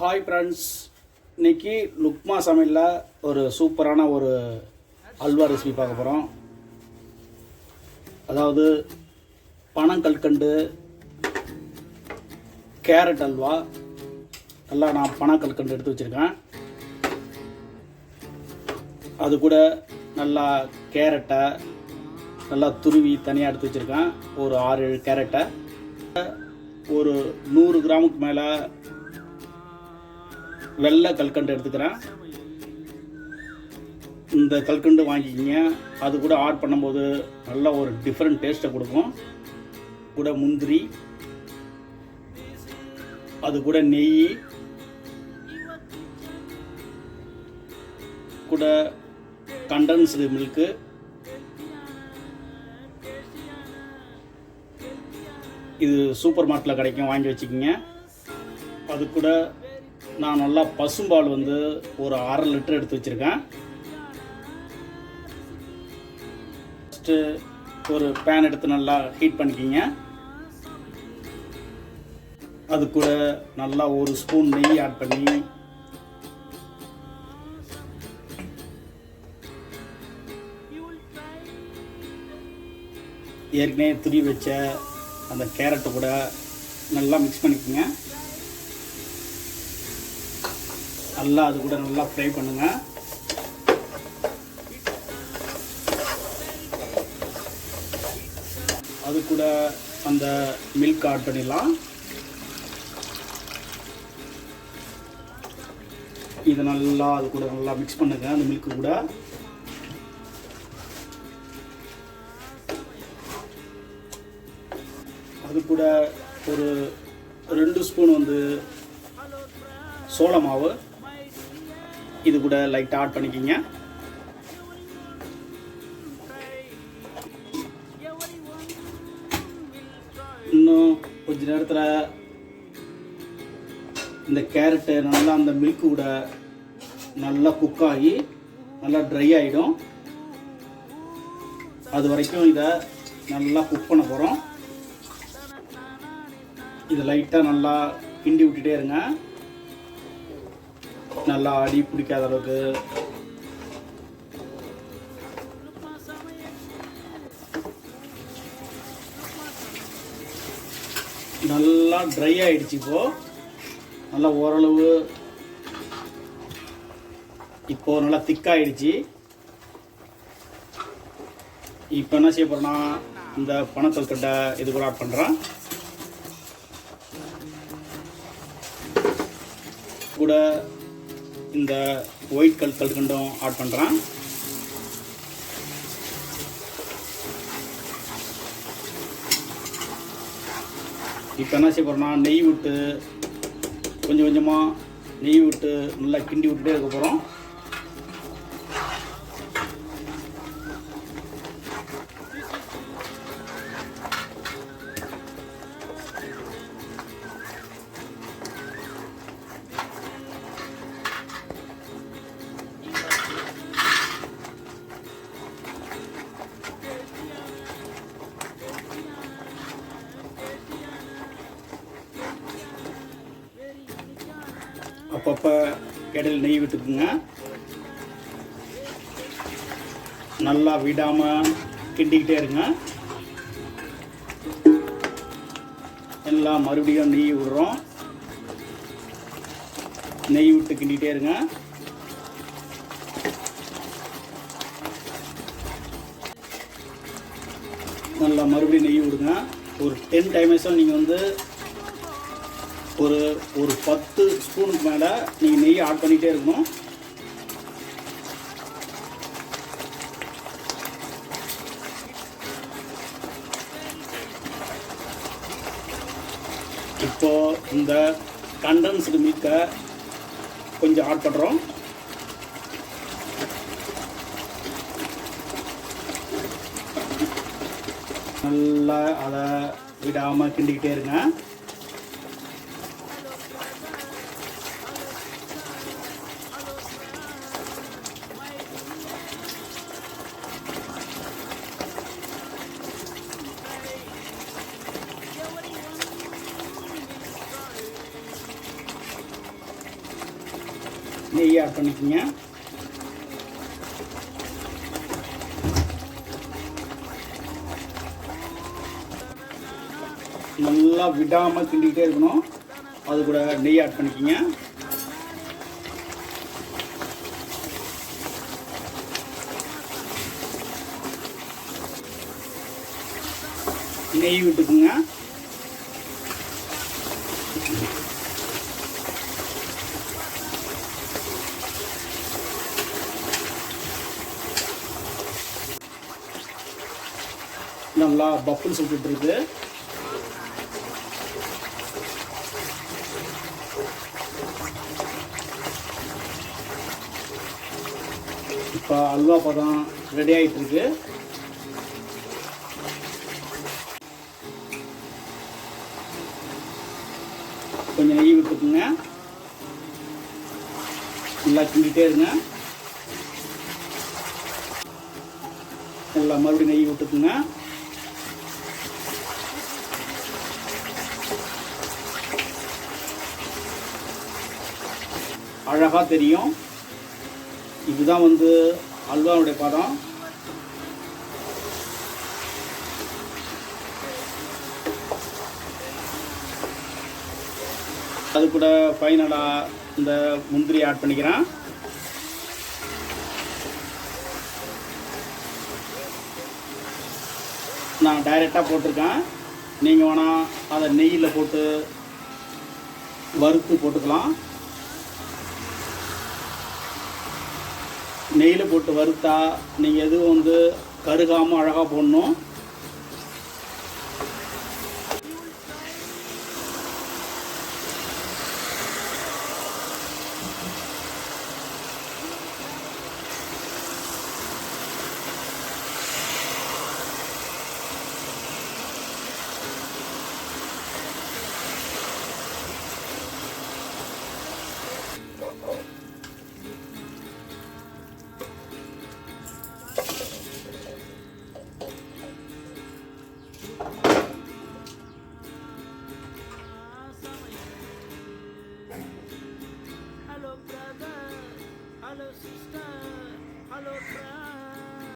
Hi friends, இன்றைக்கி லுக்மா சமையலில் ஒரு சூப்பரான ஒரு அல்வா ரெசிபி பார்க்க போகிறோம். அதாவது பனங்கல்கண்டு கேரட் அல்வா. நல்லா நான் பனங்கல்கண்டு எடுத்து வச்சுருக்கேன். அது கூட நல்லா கேரட்டை நல்லா துருவி தனியாக எடுத்து வச்சுருக்கேன். ஒரு 6-7 கேரட்டை, ஒரு 100 கிராமுக்கு மேலே வெள்ளை கல்கண்டு எடுத்துக்கிறேன். இந்த கல்கண்டு வாங்கிக்கிங்க. அது கூட ஆட் பண்ணும்போது நல்ல ஒரு டிஃப்ரெண்ட் டேஸ்ட்டை கொடுக்கும். கூட முந்திரி, அது கூட நெய், கூட கண்டென்ஸ்டு மில்க்கு, இது சூப்பர் மார்க்கெட்டில் கிடைக்கும், வாங்கி வச்சுக்கிங்க. அது கூட நான் நல்லா பசும்பால் வந்து ஒரு 1/2 லிட்டர் எடுத்து வச்சுருக்கேன். ஃபஸ்ட்டு ஒரு பேன் எடுத்து நல்லா ஹீட் பண்ணிக்கிங்க. அது கூட நல்லா ஒரு ஸ்பூன் நெய் ஆட் பண்ணி ஏற்கனவே துருவி வச்ச அந்த கேரட்டை கூட நல்லா மிக்ஸ் பண்ணிக்கோங்க. நல்லா அது கூட நல்லா ஃப்ரை பண்ணுங்க. அது கூட அந்த மில்க் ஆட் பண்ணிடலாம். இதை நல்லா அது கூட நல்லா மிக்ஸ் பண்ணுங்க. அந்த மில்க்கு கூட அது கூட ஒரு 2 ஸ்பூன் வந்து சோள மாவு இது கூட லைட்டாக ஆட் பண்ணிக்கிங்க. இன்னும் கொஞ்ச நேரத்தில் இந்த கேரட்டு நல்லா அந்த மில்க்கு கூட நல்லா குக் ஆகி நல்லா ட்ரை ஆகிடும். அது வரைக்கும் இதை நல்லா குக் பண்ண போகிறோம். இதை லைட்டாக நல்லா கிண்டி விட்டுட்டே இருங்க. நல்லா அடி பிடிக்காத அளவுக்கு. நல்லா ட்ரை ஆகிடுச்சு. நல்லா ஓரளவு இப்போது நல்லா திக்காகிடுச்சு. இப்போ என்ன செய்ய போகிறேன்னா இந்த பனக்கல்கண்டை இது கூட ஆட் பண்ணுறேன். கூட இந்த ஒயிட் கல்கண்டும் ஆட் பண்ணுறேன். இப்போ என்ன செய்ய போகிறோம்னா நெய் விட்டு கொஞ்சம் கொஞ்சமாக நெய் விட்டு நல்லா கிண்டி விட்டுட்டே இருக்க போகிறோம். அப்பப்போ இடையில் நெய் விட்டுக்குங்க. நல்லா விடாமல் கிண்டிக்கிட்டே இருங்க. எல்லாம் மறுபடியும் நெய் விடுறோம். நெய் விட்டு கிண்டிகிட்டே இருங்க. நல்லா மறுபடியும் நெய் விடுங்க. ஒரு 10 டைம்ஸாக நீங்கள் வந்து ஒரு 10 ஸ்பூனுக்கு மேலே நீங்கள் நெய் ஆட் பண்ணிகிட்டே இருக்கணும். இப்போது இந்த கண்டென்ஸ்டு மில்கை கொஞ்சம் ஆட் பண்ணுறோம். நல்லா அதை விடாமல் கிண்டிக்கிட்டே இருங்க. நெய் ஆட் பண்ணிக்கோங்க. நல்லா விடாமல் கிண்டிகிட்டே இருக்கணும். அது கூட நெய் ஆட் பண்ணிக்கோங்க. நெய் விட்டுக்குங்க. நல்லா பப்புள்ஸ் விட்டுருக்கு. இப்போ அல்வா பதம் ரெடி ஆகிட்டு இருக்கு. கொஞ்சம் நெய் விட்டுக்குங்க. நல்லா கிண்டிகிட்டே இருங்க. நல்லா மறுபடியும் நெய் விட்டுக்குங்க. அழகாக தெரியும். இதுதான் வந்து அல்வாவுடைய பதம். அது கூட ஃபைனலாக இந்த முந்திரி ஆட் பண்ணிக்கிறேன். நான் டைரெக்டாக போட்டிருக்கேன். நீங்கள் வேணால் அதை நெய்யில் போட்டு வறுத்து போட்டுக்கலாம். நெய்யில் போட்டு வறுத்தா நீங்கள் எதுவும் வந்து கருகாமல் அழகாக போடணும்.